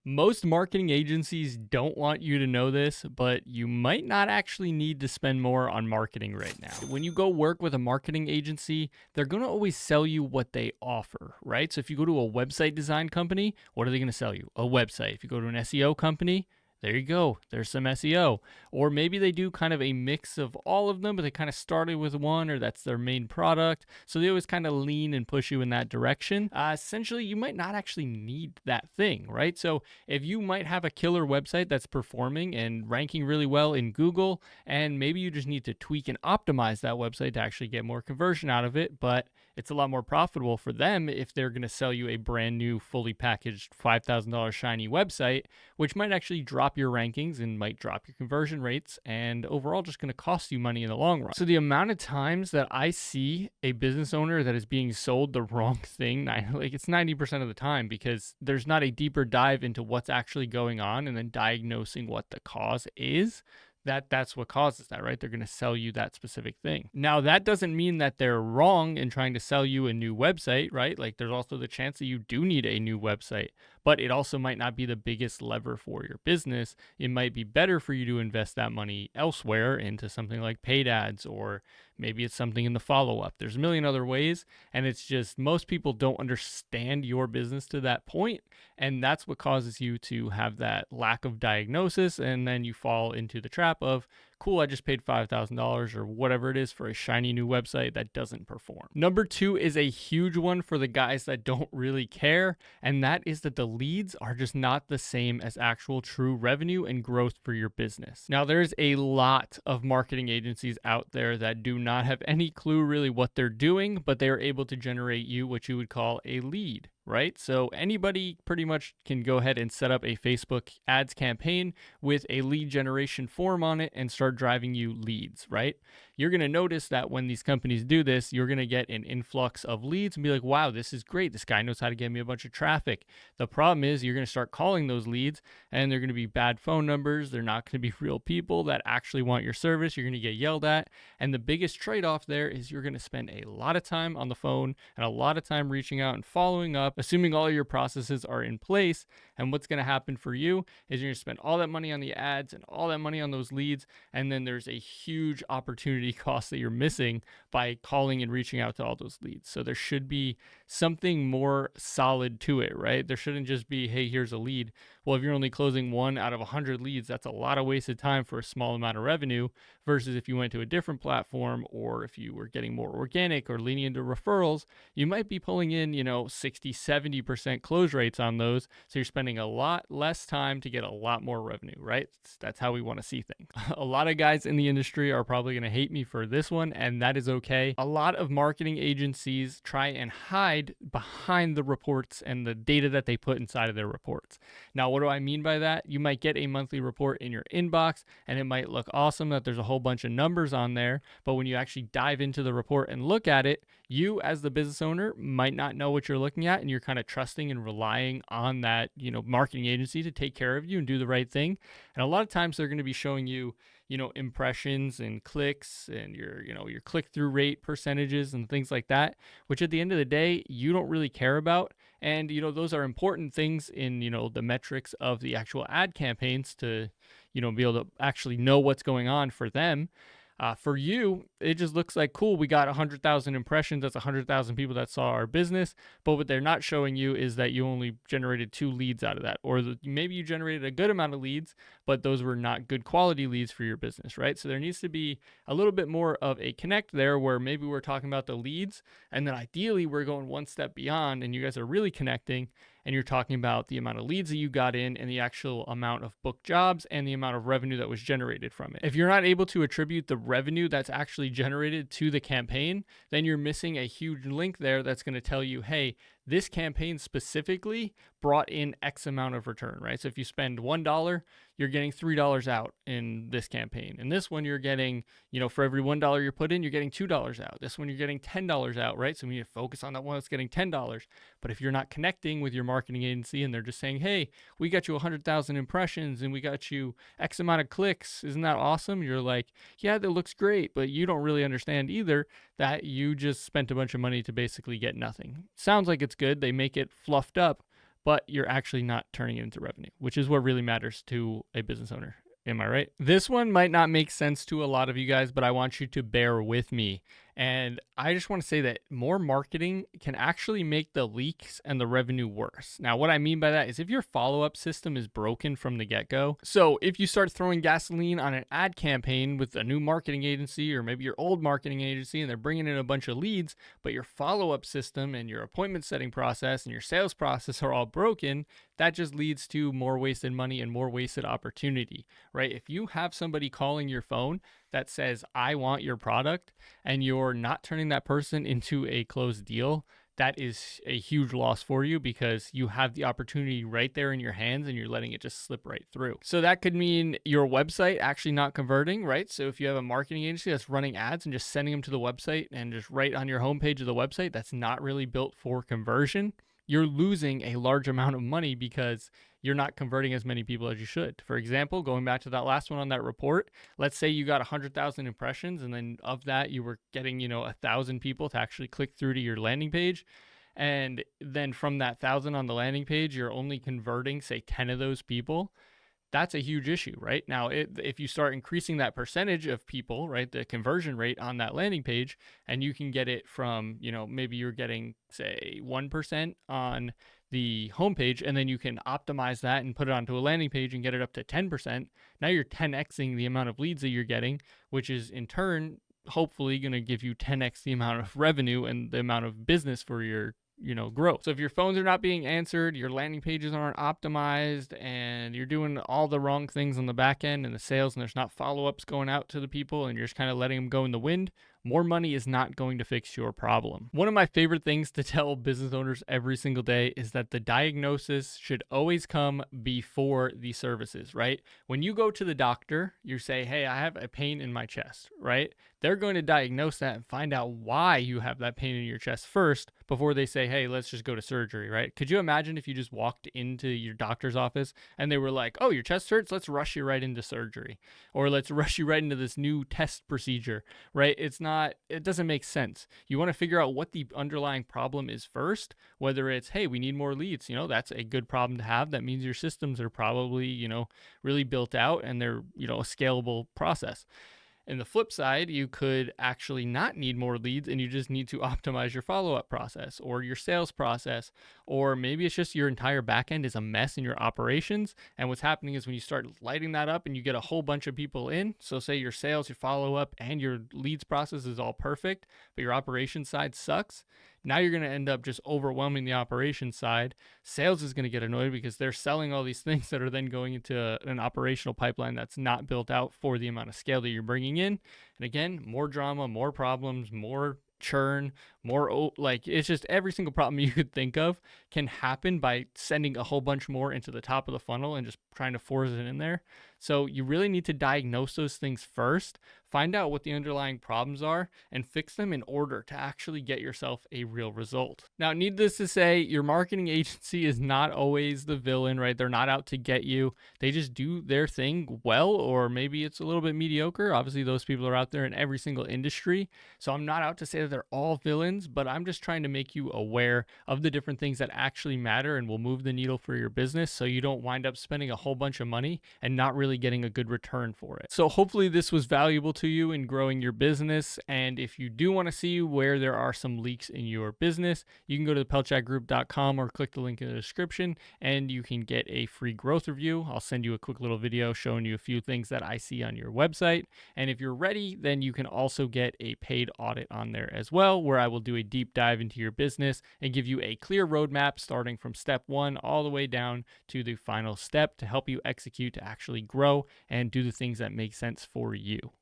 Most marketing agencies don't want you to know this, but you might not actually need to spend more on marketing right now. When you go work with a marketing agency, they're going to always sell you what they offer, right? So if you go to a website design company, what are they going to sell you? A website. If you go to an SEO company, there you go. There's some SEO. Or maybe they do kind of a mix of all of them, but they kind of started with one or that's their main product. So they always kind of lean and push you in that direction. Essentially, you might not actually need that thing, right? So if you might have a killer website that's performing and ranking really well in Google, and maybe you just need to tweak and optimize that website to actually get more conversion out of it, but it's a lot more profitable for them if they're going to sell you a brand new, fully packaged $5,000 shiny website, which might actually drop your rankings and might drop your conversion rates and overall just going to cost you money in the long run. So the amount of times that I see a business owner that is being sold the wrong thing, like it's 90% of the time, because there's not a deeper dive into what's actually going on and then diagnosing what the cause is. That's what causes that, right? They're going to sell you that specific thing. Now, that doesn't mean that they're wrong in trying to sell you a new website, right? Like there's also the chance that you do need a new website, but it also might not be the biggest lever for your business. It might be better for you to invest that money elsewhere into something like paid ads, or maybe it's something in the follow-up. There's a million other ways, and it's just most people don't understand your business to that point, and that's what causes you to have that lack of diagnosis, and then you fall into the trap of, cool, I just paid $5,000 or whatever it is for a shiny new website that doesn't perform. Number two is a huge one for the guys that don't really care, and that is that the leads are just not the same as actual true revenue and growth for your business. Now, there's a lot of marketing agencies out there that do not have any clue really what they're doing, but they are able to generate you what you would call a lead, right? So anybody pretty much can go ahead and set up a Facebook ads campaign with a lead generation form on it and start driving you leads, right? You're going to notice that when these companies do this, you're going to get an influx of leads and be like, wow, this is great. This guy knows how to get me a bunch of traffic. The problem is you're going to start calling those leads and they're going to be bad phone numbers. They're not going to be real people that actually want your service. You're going to get yelled at. And the biggest trade-off there is you're going to spend a lot of time on the phone and a lot of time reaching out and following up, assuming all your processes are in place. And what's going to happen for you is you're going to spend all that money on the ads and all that money on those leads. And then there's a huge opportunity cost that you're missing by calling and reaching out to all those leads. So there should be something more solid to it, right? There shouldn't just be, hey, here's a lead. Well, if you're only closing 1 out of 100 leads, that's a lot of wasted time for a small amount of revenue, versus if you went to a different platform, or if you were getting more organic or leaning into referrals, you might be pulling in, 60, 70% close rates on those. So you're spending a lot less time to get a lot more revenue, right? That's how we want to see things. A lot of guys in the industry are probably going to hate me for this one, and that is okay. A lot of marketing agencies try and hide behind the reports and the data that they put inside of their reports. Now, what do I mean by that? You might get a monthly report in your inbox, and it might look awesome that there's a whole bunch of numbers on there, but when you actually dive into the report and look at it, you as the business owner might not know what you're looking at, and you're kind of trusting and relying on that, marketing agency to take care of you and do the right thing. And a lot of times they're going to be showing you, impressions and clicks and your click-through rate percentages and things like that, which at the end of the day, you don't really care about. And, those are important things in, the metrics of the actual ad campaigns to, be able to actually know what's going on for them. For you, it just looks like, cool, we got 100,000 impressions. That's 100,000 people that saw our business. But what they're not showing you is that you only generated 2 leads out of that. Or maybe you generated a good amount of leads, but those were not good quality leads for your business, right? So there needs to be a little bit more of a connect there, where maybe we're talking about the leads, and then ideally we're going one step beyond and you guys are really connecting, and you're talking about the amount of leads that you got in and the actual amount of booked jobs and the amount of revenue that was generated from it. If you're not able to attribute the revenue that's actually generated to the campaign, then you're missing a huge link there that's going to tell you, hey, this campaign specifically brought in X amount of return, right? So if you spend $1, you're getting $3 out in this campaign. And this one you're getting, for every $1 you put in, you're getting $2 out. This one you're getting $10 out, right? So we need to focus on that one that's getting $10. But if you're not connecting with your marketing agency and they're just saying, hey, we got you 100,000 impressions and we got you X amount of clicks, isn't that awesome? You're like, yeah, that looks great, but you don't really understand either that you just spent a bunch of money to basically get nothing. Sounds like it's good. They make it fluffed up, but you're actually not turning it into revenue, which is what really matters to a business owner. Am I right? This one might not make sense to a lot of you guys, but I want you to bear with me. And I just want to say that more marketing can actually make the leaks and the revenue worse. Now, what I mean by that is if your follow-up system is broken from the get-go, so if you start throwing gasoline on an ad campaign with a new marketing agency or maybe your old marketing agency and they're bringing in a bunch of leads, but your follow-up system and your appointment setting process and your sales process are all broken, that just leads to more wasted money and more wasted opportunity, right? If you have somebody calling your phone that says, I want your product, and you're not turning that person into a closed deal, that is a huge loss for you because you have the opportunity right there in your hands and you're letting it just slip right through. So that could mean your website actually not converting, right? So if you have a marketing agency that's running ads and just sending them to the website and just right on your homepage of the website, that's not really built for conversion, you're losing a large amount of money because you're not converting as many people as you should. For example, going back to that last one on that report, let's say you got 100,000 impressions and then of that you were getting, 1,000 people to actually click through to your landing page. And then from that 1,000 on the landing page, you're only converting, say, 10 of those people. That's a huge issue, right? Now, if you start increasing that percentage of people, right, the conversion rate on that landing page, and you can get it from, maybe you're getting, say, 1% on the homepage, and then you can optimize that and put it onto a landing page and get it up to 10%. Now you're 10xing the amount of leads that you're getting, which is in turn hopefully going to give you 10x the amount of revenue and the amount of business for your growth. So if your phones are not being answered, your landing pages aren't optimized, and you're doing all the wrong things on the back end and the sales, and there's not follow-ups going out to the people, and you're just kind of letting them go in the wind, more money is not going to fix your problem. One of my favorite things to tell business owners every single day is that the diagnosis should always come before the services, right? When you go to the doctor, you say, hey, I have a pain in my chest, right? They're going to diagnose that and find out why you have that pain in your chest first before they say, hey, let's just go to surgery, right? Could you imagine if you just walked into your doctor's office and they were like, oh, your chest hurts, let's rush you right into surgery, or let's rush you right into this new test procedure, right? It doesn't make sense. You want to figure out what the underlying problem is first, whether it's, hey, we need more leads. That's a good problem to have. That means your systems are probably, really built out and they're, a scalable process. In the flip side, you could actually not need more leads and you just need to optimize your follow-up process or your sales process, or maybe it's just your entire backend is a mess in your operations. And what's happening is when you start lighting that up and you get a whole bunch of people in, so say your sales, your follow-up, and your leads process is all perfect, but your operations side sucks, now you're going to end up just overwhelming the operations side. Sales is going to get annoyed because they're selling all these things that are then going into an operational pipeline that's not built out for the amount of scale that you're bringing in. And again, more drama, more problems, more churn, it's just every single problem you could think of can happen by sending a whole bunch more into the top of the funnel and just trying to force it in there. So you really need to diagnose those things first, find out what the underlying problems are, and fix them in order to actually get yourself a real result. Now, needless to say, your marketing agency is not always the villain, right? They're not out to get you. They just do their thing well, or maybe it's a little bit mediocre. Obviously, those people are out there in every single industry. So I'm not out to say that they're all villains, but I'm just trying to make you aware of the different things that actually matter and will move the needle for your business so you don't wind up spending a whole bunch of money and not really getting a good return for it. So hopefully this was valuable to you in growing your business. And if you do want to see where there are some leaks in your business, you can go to pelchatgroup.com or click the link in the description and you can get a free growth review. I'll send you a quick little video showing you a few things that I see on your website. And if you're ready, then you can also get a paid audit on there as well, where I will do a deep dive into your business and give you a clear roadmap starting from step 1 all the way down to the final step to help you execute to actually grow and do the things that make sense for you.